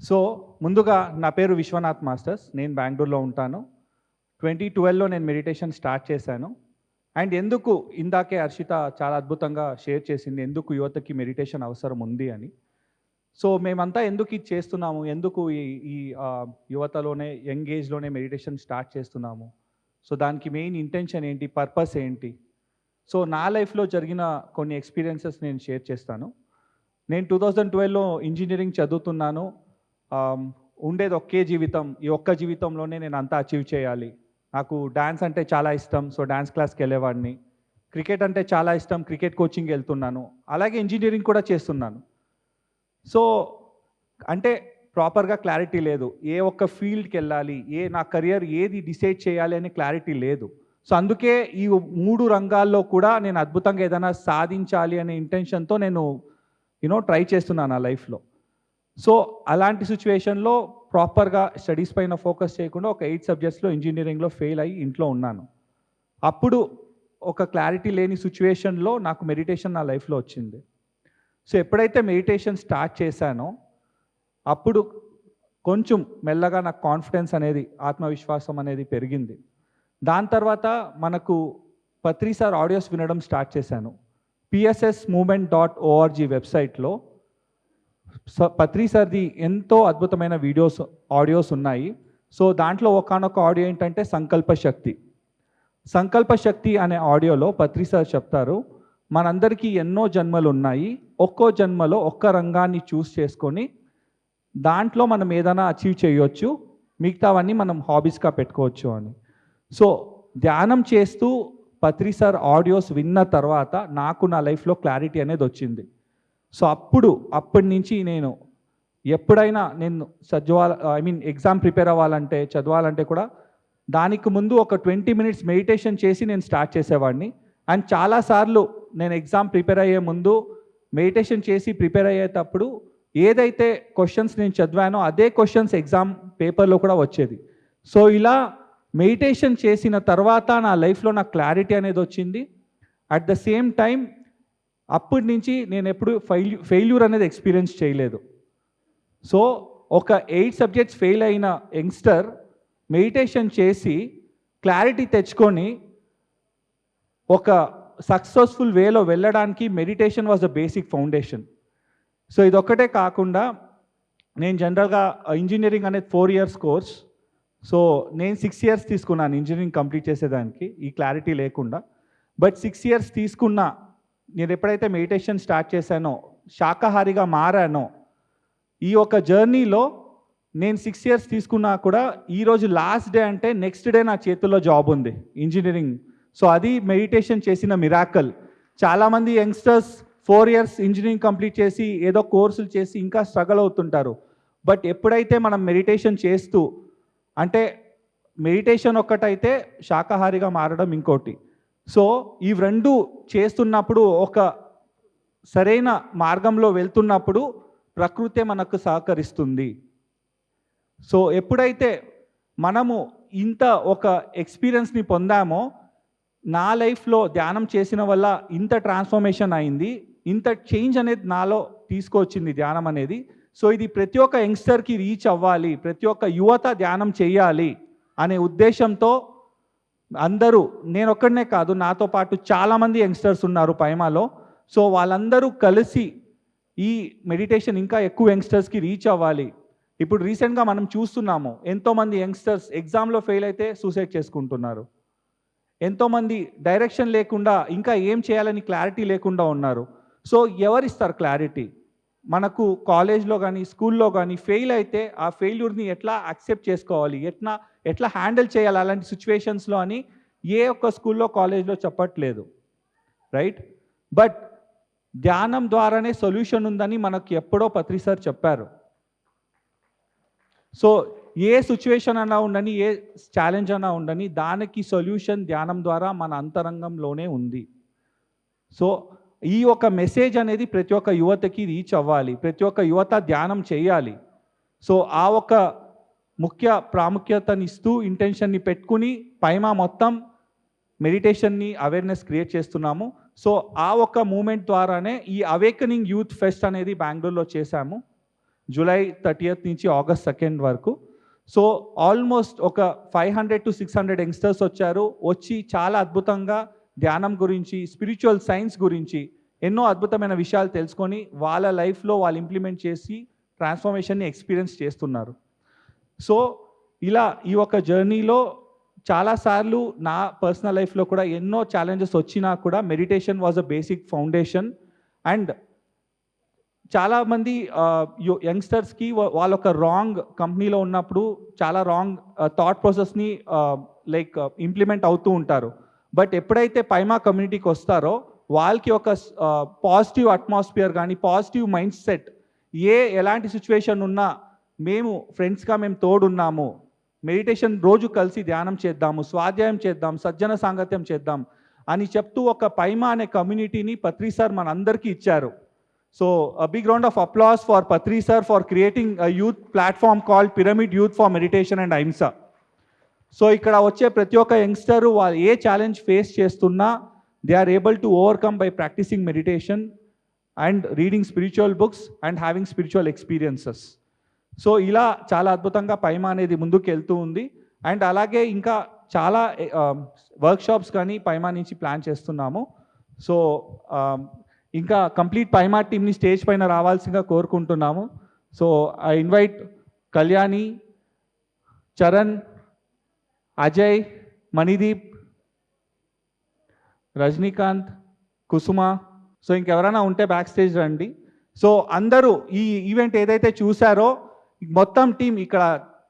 So ముందుగా నా పేరు విశ్వనాథ్ మాస్టర్స్. నేను బెంగుళూరులో ఉంటాను. 2012లో నేను మెడిటేషన్ స్టార్ట్ చేశాను. అండ్ ఎందుకు ఇందాకే హర్షిత చాలా అద్భుతంగా షేర్ చేసింది, ఎందుకు యువతకి మెడిటేషన్ అవసరం ఉంది అని. సో మేమంతా ఎందుకు ఇది చేస్తున్నాము, ఎందుకు ఈ ఈ యువతలోనే యంగ్ ఏజ్‌లోనే మెడిటేషన్ స్టార్ట్ చేస్తున్నాము. సో దానికి మెయిన్ ఇంటెన్షన్ ఏంటి, పర్పస్ ఏంటి. సో నా లైఫ్‌లో జరిగిన కొన్ని ఎక్స్‌పీరియన్సెస్ నేను షేర్ చేస్తాను. నేను 2012లో ఇంజినీరింగ్ చదువుతున్నాను. ఉండేది ఒకే జీవితం. ఈ ఒక్క జీవితంలోనే నేను అంతా అచీవ్ చేయాలి. నాకు డాన్స్ అంటే చాలా ఇష్టం. సో డాన్స్ క్లాస్‌కి వెళ్ళేవాడిని. క్రికెట్ అంటే చాలా ఇష్టం. క్రికెట్ కోచింగ్‌కి వెళ్తున్నాను. అలాగే ఇంజినీరింగ్ కూడా చేస్తున్నాను. సో అంటే ప్రాపర్‌గా క్లారిటీ లేదు. ఏ ఒక్క ఫీల్డ్‌కి వెళ్ళాలి, నా కెరియర్ ఏది డిసైడ్ చేయాలి అనే క్లారిటీ లేదు. సో అందుకే ఈ 3 రంగాల్లో కూడా నేను అద్భుతంగా ఏదైనా సాధించాలి అనే ఇంటెన్షన్‌తో నేను ట్రై చేస్తున్నాను నా లైఫ్‌లో. సో అలాంటి సిచ్యువేషన్‌లో ప్రాపర్‌గా స్టడీస్ పైన ఫోకస్ చేయకుండా ఒక 8 సబ్జెక్ట్స్‌లో ఇంజినీరింగ్‌లో ఫెయిల్ అయ్యి ఇంట్లో ఉన్నాను. అప్పుడు ఒక క్లారిటీ లేని సిచ్యువేషన్‌లో నాకు మెడిటేషన్ నా లైఫ్‌లో వచ్చింది. సో ఎప్పుడైతే మెడిటేషన్ స్టార్ట్ చేశానో అప్పుడు కొంచెం మెల్లగా నాకు కాన్ఫిడెన్స్ అనేది, ఆత్మవిశ్వాసం అనేది పెరిగింది. దాని తర్వాత మనకు పత్రి సార్ ఆడియోస్ వినడం స్టార్ట్ చేశాను. pssmovement.org వెబ్సైట్లో పత్రి సార్ది ఎంతో అద్భుతమైన వీడియోస్, ఆడియోస్ ఉన్నాయి. సో దాంట్లో ఒకానొక ఆడియో ఏంటంటే సంకల్ప శక్తి. సంకల్ప శక్తి అనే ఆడియోలో పత్రి సార్ చెప్తారు, మనందరికీ ఎన్నో జన్మలు ఉన్నాయి. ఒక్కో జన్మలో ఒక్క రంగాన్ని చూస్ చేసుకొని దాంట్లో మనం ఏదైనా అచీవ్ చేయొచ్చు, మిగతావన్నీ మనం హాబీస్గా పెట్టుకోవచ్చు అని. సో ధ్యానం చేస్తూ పత్రి సార్ ఆడియోస్ విన్న తర్వాత నాకు నా లైఫ్లో క్లారిటీ అనేది వచ్చింది. సో అప్పటి నుంచి నేను ఎప్పుడైనా నేను ఎగ్జామ్ ప్రిపేర్ అవ్వాలంటే, చదవాలంటే కూడా దానికి ముందు ఒక 20 మినిట్స్ మెడిటేషన్ చేసి నేను స్టార్ట్ చేసేవాడిని. అండ్ చాలాసార్లు నేను ఎగ్జామ్ ప్రిపేర్ అయ్యే ముందు మెడిటేషన్ చేసి ప్రిపేర్ అయ్యేటప్పుడు ఏదైతే క్వశ్చన్స్ నేను చదివానో అదే క్వశ్చన్స్ ఎగ్జామ్ పేపర్లో కూడా వచ్చేది. సో ఇలా మెడిటేషన్ చేసిన తర్వాత నా లైఫ్లో నాకు క్లారిటీ అనేది వచ్చింది. అట్ ద సేమ్ టైం అప్పటి నుంచి నేను ఎప్పుడు ఫెయిల్యూర్ అనేది ఎక్స్పీరియన్స్ చేయలేదు. సో ఒక 8 సబ్జెక్ట్స్ ఫెయిల్ అయిన యంగ్స్టర్ మెడిటేషన్ చేసి క్లారిటీ తెచ్చుకొని ఒక సక్సెస్ఫుల్ వేలో వెళ్ళడానికి meditation was the basic foundation. So ఇదొక్కటే కాకుండా నేను జనరల్గా ఇంజనీరింగ్ అనేది 4 ఇయర్స్ కోర్స్. సో నేను 6 ఇయర్స్ తీసుకున్నాను ఇంజనీరింగ్ కంప్లీట్ చేసేదానికి, ఈ క్లారిటీ లేకుండా. బట్ 6 ఇయర్స్ తీసుకున్నా, నేను ఎప్పుడైతే మెడిటేషన్ స్టార్ట్ చేశానో, శాకాహారిగా మారానో, ఈ ఒక జర్నీలో నేను 6 ఇయర్స్ తీసుకున్నా కూడా ఈరోజు లాస్ట్ డే అంటే నెక్స్ట్ డే నా చేతుల్లో జాబ్ ఉంది ఇంజనీరింగ్. సో అది మెడిటేషన్ చేసిన మిరాకల్. చాలామంది యంగ్స్టర్స్ 4 ఇయర్స్ ఇంజనీరింగ్ కంప్లీట్ చేసి ఏదో కోర్సులు చేసి ఇంకా స్ట్రగుల్ అవుతుంటారు. బట్ ఎప్పుడైతే మనం మెడిటేషన్ చేస్తూ, అంటే మెడిటేషన్ ఒక్కటైతే శాకాహారిగా మారడం ఇంకోటి. సో ఈ రెండు చేస్తున్నప్పుడు, ఒక సరైన మార్గంలో వెళ్తున్నప్పుడు ప్రకృతే మనకు సహకరిస్తుంది. సో ఎప్పుడైతే మనము ఇంత ఒక ఎక్స్పీరియన్స్ని పొందామో, నా లైఫ్లో ధ్యానం చేసిన వల్ల ఇంత ట్రాన్స్ఫర్మేషన్ అయింది, ఇంత చేంజ్ అనేది నాలో తీసుకొచ్చింది ధ్యానం అనేది. సో ఇది ప్రతి ఒక్క యంగ్స్టర్కి రీచ్ అవ్వాలి, ప్రతి ఒక్క యువత ధ్యానం చేయాలి అనే ఉద్దేశంతో అందరూ, నేను ఒక్కడనే కాదు, నాతో పాటు చాలామంది యంగ్స్టర్స్ ఉన్నారు పైమాలో. సో వాళ్ళందరూ కలిసి ఈ మెడిటేషన్ ఇంకా ఎక్కువ యంగ్స్టర్స్కి రీచ్ అవ్వాలి. ఇప్పుడు రీసెంట్గా మనం చూస్తున్నాము, ఎంతోమంది యంగ్స్టర్స్ ఎగ్జామ్లో ఫెయిల్ అయితే సూసైడ్ చేసుకుంటున్నారు. ఎంతోమంది డైరెక్షన్ లేకుండా, ఇంకా ఏం చేయాలని క్లారిటీ లేకుండా ఉన్నారు. సో ఎవరిస్తారు క్లారిటీ? మనకు కాలేజ్లో కానీ స్కూల్లో కానీ ఫెయిల్ అయితే ఆ ఫెయిల్యూర్ని ఎట్లా యాక్సెప్ట్ చేసుకోవాలి, ఎట్లా హ్యాండిల్ చేయాలి అలాంటి సిచ్యువేషన్స్లో అని ఏ ఒక్క స్కూల్లో కాలేజ్లో చెప్పట్లేదు, రైట్? బట్ ధ్యానం ద్వారానే సొల్యూషన్ ఉందని మనకు ఎప్పుడో పత్రి సార్ చెప్పారు. సో ఏ సిచ్యువేషన్ అన్నా ఉండని, ఏ ఛాలెంజ్ అన్నా ఉండని, దానికి సొల్యూషన్ ధ్యానం ద్వారా మన అంతరంగంలోనే ఉంది. సో ఈ ఒక మెసేజ్ అనేది ప్రతి ఒక్క యువతకి రీచ్ అవ్వాలి, ప్రతి ఒక్క యువత ధ్యానం చేయాలి. సో ఆ ఒక ముఖ్య ప్రాముఖ్యతనిస్తూ ఇంటెన్షన్ని పెట్టుకుని పైమా మొత్తం మెడిటేషన్ని అవేర్నెస్ క్రియేట్ చేస్తున్నాము. సో ఆ ఒక మూమెంట్ ద్వారానే ఈ అవేకనింగ్ యూత్ ఫెస్ట్ అనేది బెంగళూరులో చేశాము. జూలై 30th నుంచి ఆగస్ట్ 2nd వరకు. సో ఆల్మోస్ట్ ఒక 500 to 600 యంగ్స్టర్స్ వచ్చారు. వచ్చి చాలా అద్భుతంగా ధ్యానం గురించి, స్పిరిచువల్ సైన్స్ గురించి ఎన్నో అద్భుతమైన విషయాలు తెలుసుకొని వాళ్ళ లైఫ్లో వాళ్ళు ఇంప్లిమెంట్ చేసి ట్రాన్స్ఫర్మేషన్ని ఎక్స్పీరియన్స్ చేస్తున్నారు. సో ఇలా ఈ ఒక జర్నీలో చాలాసార్లు నా పర్సనల్ లైఫ్లో కూడా ఎన్నో ఛాలెంజెస్ వచ్చినా కూడా meditation was a basic foundation. And చాలామంది యంగ్స్టర్స్కి వాళ్ళ ఒక రాంగ్ కంపెనీలో ఉన్నప్పుడు చాలా రాంగ్ థాట్ ప్రాసెస్ని లైక్ ఇంప్లిమెంట్ అవుతూ ఉంటారు. బట్ ఎప్పుడైతే పైమా కమ్యూనిటీకి వస్తారో వాళ్ళకి ఒక పాజిటివ్ అట్మాస్ఫియర్ కానీ పాజిటివ్ మైండ్ సెట్, ఎలాంటి సిచ్యువేషన్ ఉన్నా మేము ఫ్రెండ్స్గా మేము తోడున్నాము, మెడిటేషన్ రోజు కలిసి ధ్యానం చేద్దాము, స్వాధ్యాయం చేద్దాం, సజ్జన సాంగత్యం చేద్దాం అని చెప్తూ ఒక పైమా అనే కమ్యూనిటీని పత్రి సార్ మనందరికీ ఇచ్చారు. So a big round of applause for Patri sir for creating a youth platform called Pyramid Youth for Meditation and Ahimsa. So ఇక్కడ వచ్చే ప్రతి ఒక్క యంగ్స్టరు వాళ్ళు ఏ ఛాలెంజ్ ఫేస్ చేస్తున్నా they are able to overcome by practicing meditation and reading spiritual books and having spiritual experiences. So ఇలా చాలా అద్భుతంగా పైమా అనేది ముందుకు వెళ్తూ ఉంది. అండ్ అలాగే ఇంకా చాలా వర్క్షాప్స్ కానీ పైమా నుంచి ప్లాన్ చేస్తున్నాము. సో ఇంకా కంప్లీట్ పైమా టీమ్ని స్టేజ్ పైన రావాల్సిందిగా కోరుకుంటున్నాము. So I invite Kalyani, Charan, Ajay, Manideep, Rajinikanth, Kusuma. So ఇంకెవరైనా ఉంటే బ్యాక్ స్టేజ్ రండి. సో అందరూ ఈ ఈవెంట్ ఏదైతే చూసారో మొత్తం టీం ఇక్కడ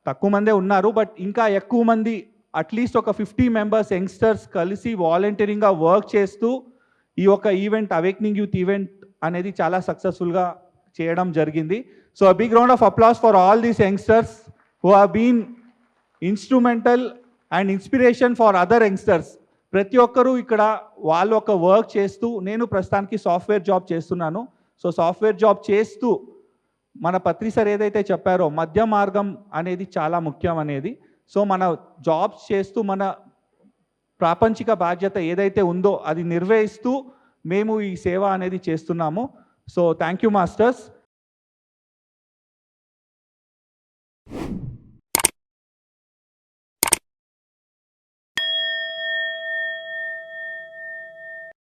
తక్కువ మందే ఉన్నారు, బట్ ఇంకా ఎక్కువ మంది అట్లీస్ట్ ఒక 50 మెంబర్స్ యంగ్స్టర్స్ కలిసి వాలంటీరింగ్గా వర్క్ చేస్తూ ఈ ఒక ఈవెంట్ అవేక్నింగ్ యూత్ ఈవెంట్ అనేది చాలా సక్సెస్ఫుల్గా చేయడం జరిగింది. So a big round of applause for all these youngsters who have been instrumental and inspiration for other youngsters. ప్రతి ఒక్కరూ ఇక్కడ వాళ్ళు ఒక వర్క్ చేస్తూ, నేను ప్రస్తుతానికి సాఫ్ట్వేర్ జాబ్ చేస్తున్నాను. సో సాఫ్ట్వేర్ జాబ్ చేస్తూ మన పత్రి సార్ ఏదైతే చెప్పారో మధ్య మార్గం అనేది చాలా ముఖ్యం అనేది. సో మన జాబ్స్ చేస్తూ మన ప్రాపంచిక బాధ్యత ఏదైతే ఉందో అది నిర్వహిస్తూ మేము ఈ సేవ అనేది చేస్తున్నాము. So thank you masters.